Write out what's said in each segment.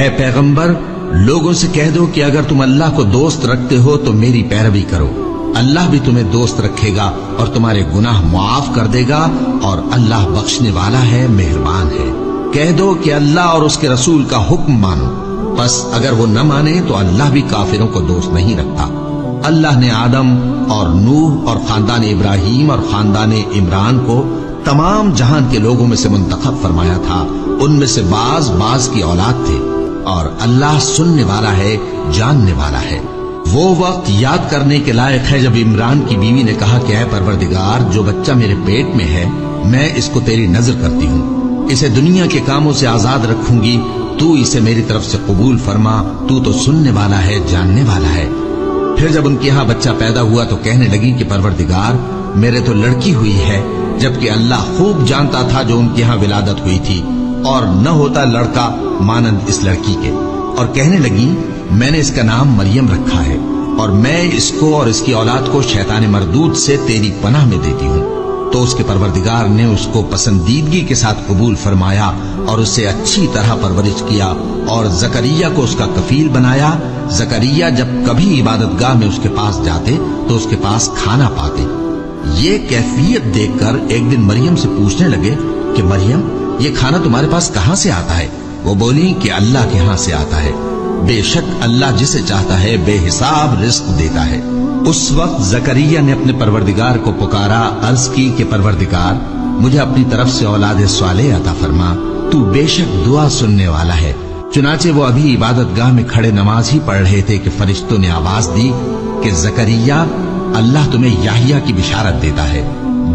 اے پیغمبر لوگوں سے کہہ دو کہ اگر تم اللہ کو دوست رکھتے ہو تو میری پیروی کرو، اللہ بھی تمہیں دوست رکھے گا اور تمہارے گناہ معاف کر دے گا، اور اللہ بخشنے والا ہے، مہربان ہے۔ کہہ دو کہ اللہ اور اس کے رسول کا حکم مانو، بس اگر وہ نہ مانے تو اللہ بھی کافروں کو دوست نہیں رکھتا۔ اللہ نے آدم اور نوح اور خاندان ابراہیم اور خاندان عمران کو تمام جہان کے لوگوں میں سے منتخب فرمایا تھا، ان میں سے بعض کی اولاد تھے، اور اللہ سننے والا ہے، جاننے والا ہے۔ وہ وقت یاد کرنے کے لائق ہے جب عمران کی بیوی نے کہا کہ اے پروردگار، جو بچہ میرے پیٹ میں ہے میں اس کو تیری نظر کرتی ہوں، اسے دنیا کے کاموں سے آزاد رکھوں گی، تو اسے میری طرف سے قبول فرما، تو سننے والا ہے، جاننے والا ہے۔ پھر جب ان کے یہاں بچہ پیدا ہوا تو کہنے لگی کہ پروردگار میرے تو لڑکی ہوئی ہے، جبکہ اللہ خوب جانتا تھا جو ان کے یہاں ولادت ہوئی تھی، اور نہ ہوتا لڑکا مانند اس لڑکی کے۔ اور کہنے لگی میں نے اس کا نام مریم رکھا ہے، اور میں اس کو اور اس کی اولاد کو شیطان مردود سے تیری پناہ میں دیتی ہوں۔ تو اس کے پروردگار نے اس کو پسندیدگی کے ساتھ قبول فرمایا اور اسے اچھی طرح پرورش کیا، اور زکریا کو اس کا کفیل بنایا۔ زکریا جب کبھی عبادت گاہ میں اس کے پاس جاتے تو اس کے پاس کھانا پاتے۔ یہ کیفیت دیکھ کر ایک دن مریم سے پوچھنے لگے کہ مریم، یہ کھانا تمہارے پاس کہاں سے آتا ہے؟ وہ بولی کہ اللہ کے ہاں سے آتا ہے، بے شک اللہ جسے چاہتا ہے بے حساب رزق دیتا ہے۔ اس وقت زکریا نے اپنے پروردگار کو پکارا، عرض کی کہ پروردگار مجھے اپنی طرف سے اولاد صالح عطا فرما، تو بے شک دعا سننے والا ہے۔ چنانچہ وہ ابھی عبادت گاہ میں کھڑے نماز ہی پڑھ رہے تھے کہ فرشتوں نے آواز دی کہ زکریا، اللہ تمہیں یحییٰ کی بشارت دیتا ہے،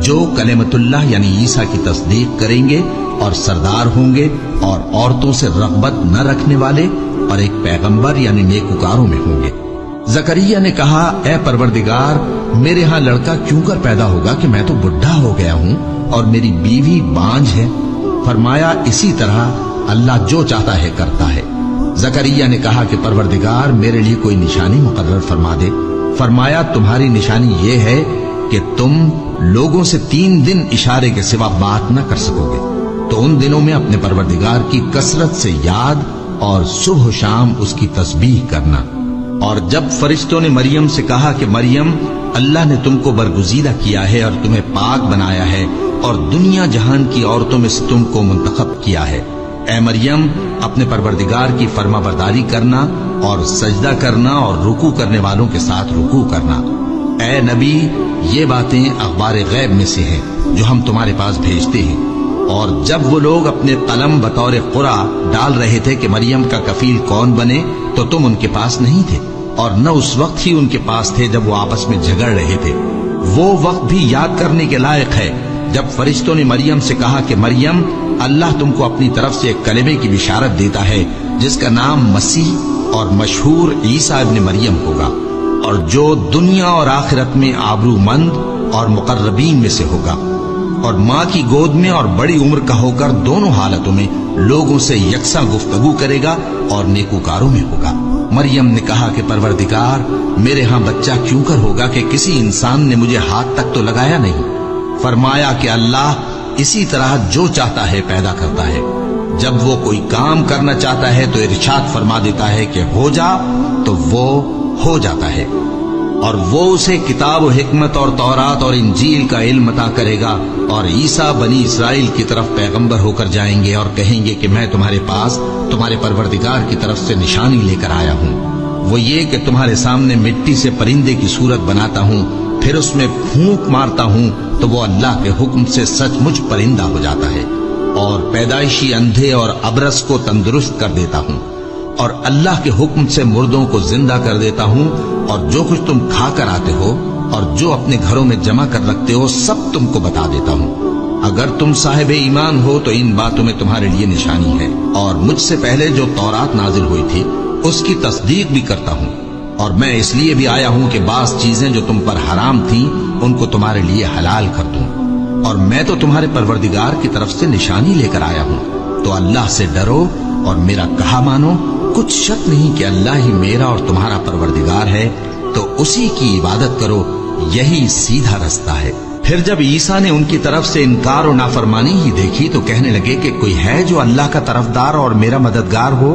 جو کلمۃ اللہ یعنی عیسیٰ کی تصدیق کریں گے اور سردار ہوں گے، اور عورتوں سے رغبت نہ رکھنے والے، اور ایک پیغمبر یعنی نیکوکاروں میں ہوں گے۔ زکریا نے کہا اے پروردگار میرے ہاں لڑکا کیوں کر پیدا ہوگا کہ میں تو بڈھا ہو گیا ہوں اور میری بیوی بانجھ ہے۔ فرمایا اسی طرح اللہ جو چاہتا ہے کرتا ہے۔ زکریا نے کہا کہ پروردگار میرے لیے کوئی نشانی مقرر فرما دے۔ فرمایا تمہاری نشانی یہ ہے کہ تم لوگوں سے 3 دن اشارے کے سوا بات نہ کر سکو گے، تو ان دنوں میں اپنے پروردگار کی کثرت سے یاد اور صبح و شام اس کی تسبیح کرنا۔ اور جب فرشتوں نے مریم سے کہا کہ مریم، اللہ نے تم کو برگزیدہ کیا ہے اور تمہیں پاک بنایا ہے اور دنیا جہان کی عورتوں میں سے تم کو منتخب کیا ہے، اے مریم اپنے پروردگار کی فرما برداری کرنا اور سجدہ کرنا اور رکوع کرنے والوں کے ساتھ رکوع کرنا۔ اے نبی یہ باتیں اخبار غیب میں سے ہیں جو ہم تمہارے پاس بھیجتے ہیں۔ اور جب وہ لوگ اپنے قلم بطور قرعہ ڈال رہے تھے کہ مریم کا کفیل کون بنے تو تم ان کے پاس نہیں تھے، اور نہ اس وقت ہی ان کے پاس تھے جب وہ آپس میں جھگڑ رہے تھے۔ وہ وقت بھی یاد کرنے کے لائق ہے جب فرشتوں نے مریم سے کہا کہ مریم، اللہ تم کو اپنی طرف سے ایک کلمے کی بشارت دیتا ہے جس کا نام مسیح اور مشہور عیسیٰ ابن مریم ہوگا، اور جو دنیا اور آخرت میں آبرو مند اور مقربین میں سے ہوگا، اور ماں کی گود میں اور بڑی عمر کا ہو کر دونوں حالتوں میں لوگوں سے یکساں گفتگو کرے گا اور نیکوکاروں میں ہوگا۔ مریم نے کہا کہ پروردگار میرے ہاں بچہ کیوں کر ہوگا کہ کسی انسان نے مجھے ہاتھ تک تو لگایا نہیں۔ فرمایا کہ اللہ اسی طرح جو چاہتا ہے پیدا کرتا ہے، جب وہ کوئی کام کرنا چاہتا ہے تو ارشاد فرما دیتا ہے کہ ہو جا تو وہ ہو جاتا ہے، اور وہ اسے کتاب و حکمت اور تورات اور انجیل کا علم عطا کرے گا، اور عیسیٰ بنی اسرائیل کی طرف پیغمبر ہو کر جائیں گے اور کہیں گے کہ میں تمہارے پاس تمہارے پروردگار کی طرف سے نشانی لے کر آیا ہوں، وہ یہ کہ تمہارے سامنے مٹی سے پرندے کی صورت بناتا ہوں، پھر اس میں پھونک مارتا ہوں تو وہ اللہ کے حکم سے سچ مچ پرندہ ہو جاتا ہے، اور پیدائشی اندھے اور ابرص کو تندرست کر دیتا ہوں، اور اللہ کے حکم سے مردوں کو زندہ کر دیتا ہوں، اور جو کچھ تم کھا کر آتے ہو اور جو اپنے گھروں میں جمع کر رکھتے ہو سب تم کو بتا دیتا ہوں۔ اگر تم صاحب ایمان ہو تو ان باتوں میں تمہارے لیے نشانی ہے، اور مجھ سے پہلے جو تورات نازل ہوئی تھی اس کی تصدیق بھی کرتا ہوں، اور میں اس لیے بھی آیا ہوں کہ بعض چیزیں جو تم پر حرام تھیں ان کو تمہارے لیے حلال کر دوں، اور میں تو تمہارے پروردگار کی طرف سے نشانی لے کر آیا ہوں، تو اللہ سے ڈرو اور میرا کہا مانو۔ کچھ شک نہیں کہ اللہ ہی میرا اور تمہارا پروردگار ہے، تو اسی کی عبادت کرو، یہی سیدھا رستہ ہے۔ پھر جب عیسیٰ نے ان کی طرف سے انکار و نافرمانی ہی دیکھی تو کہنے لگے کہ کوئی ہے جو اللہ کا طرفدار اور میرا مددگار ہو؟